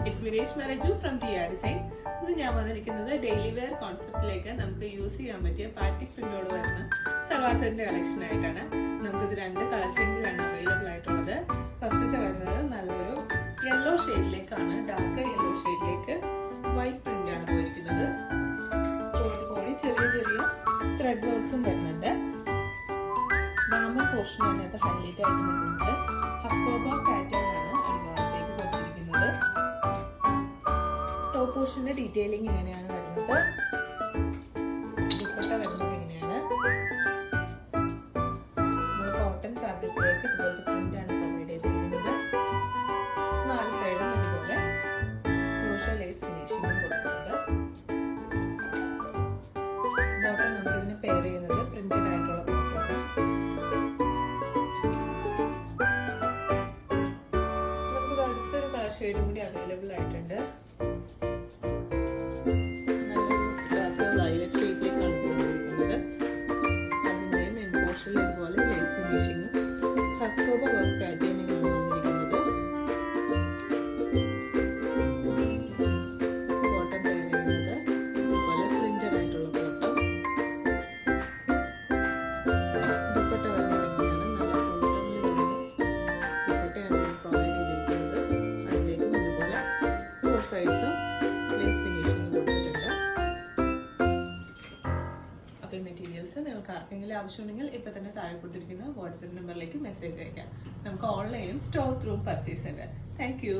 It's Vinesh Maraju from Tia design. ഇന്ന് ഞാൻ വന്നിരിക്കുന്നത് ഡെയിലി വെയർ കോൺസെപ്റ്റിലേക്ക് നമുക്ക് യൂസ് ചെയ്യാൻ പറ്റിയ പാറ്റിക് പ്രിന്റോട് വരുന്ന സൽവാർ സെറ്റിന്റെ കളക്ഷൻ ആയിട്ടാണ്. നമുക്കിത് രണ്ട് കളർ ചേഞ്ചിലാണ് അവൈലബിൾ ആയിട്ടുള്ളത്. ഫസ്റ്റത്തെ വരുന്നത് നല്ലൊരു യെല്ലോ ഷെയ്ഡിലേക്കാണ്, ഡാർക്ക് യെല്ലോ ഷെയ്ഡിലേക്ക് വൈറ്റ് പ്രിന്റ് ആണ് പോയിരിക്കുന്നത്. കൂടി ചെറിയ ചെറിയ ത്രെഡ് വർക്ക്സും വരുന്നുണ്ട്. ഡാമർ പോർഷൻ അതിനകത്ത് ഹൈലൈറ്റ് ആയിട്ട് നിൽക്കുന്നത് ഹക്കോബ പാറ്റേൺ ആണ് അടിഭാഗത്തേക്ക് കൊടുത്തിരിക്കുന്നത്. ടോപ്പ് പോർഷന്റെ ഡീറ്റെയിലിംഗ് ഇങ്ങനെയാണ് വരുന്നത്. ദുപ്പട്ട വരുന്നത് ഇങ്ങനെയാണ്. കോട്ടൺ ഫാബ്രിക്കിലേക്ക് ഇതുപോലത്തെ പ്രിന്റ് ആണ് പ്രൊവൈഡ് ചെയ്തിരിക്കുന്നത്. 4 സൈഡും ഇതുപോലെ ക്രോഷ ലേസ് ഫിനിഷിംഗും കൊടുത്തിട്ടുണ്ട്. ബോട്ടം നമുക്ക് ഇതിന് പെയർ ചെയ്യുന്നത് പ്രിന്റഡ് ആയിട്ടുള്ള ബോട്ടമാണ്. നമുക്ക് അടുത്തൊരു കളർ ഷെയ്ഡും കൂടി അവൈലബിൾ ആയിട്ടുണ്ട്. ഇതുപോലെ ലേസ് ഫിനിഷിങ്ങും ഹക്കോബ വർക്ക് പാറ്റേണിലാണ് വന്നിരിക്കുന്നത്. ബോട്ടം പെയർ ചെയ്യുന്നത് ഇതുപോലെ പ്രിന്റഡ് ആയിട്ടുള്ള ബോട്ടം. ദുപ്പട്ട വരുന്നത് ഇങ്ങനെയാണ്. നല്ല ദുപ്പട്ടയാണ് പ്രൊവൈഡ് ചെയ്തിരിക്കുന്നത്. അതിലേക്കും ഇതുപോലെ 4 സൈഡ്സും ലേസ് ഫിനിഷിങ് കൊടുത്തിട്ടുണ്ട്. അപ്പോൾ ഈ മെറ്റീരിയൽസ് നിങ്ങൾക്ക് ആർക്കെങ്കിലും ആവശ്യമുണ്ടെങ്കിൽ ഇപ്പം തന്നെ താഴെ കൊടുത്തിരിക്കുന്ന വാട്സാപ്പ് നമ്പറിലേക്ക് മെസ്സേജ് അയക്കാം. നമുക്ക് ഓൺലൈനും സ്റ്റോർ ത്രൂ പർച്ചേസ് ഉണ്ട്. Thank you.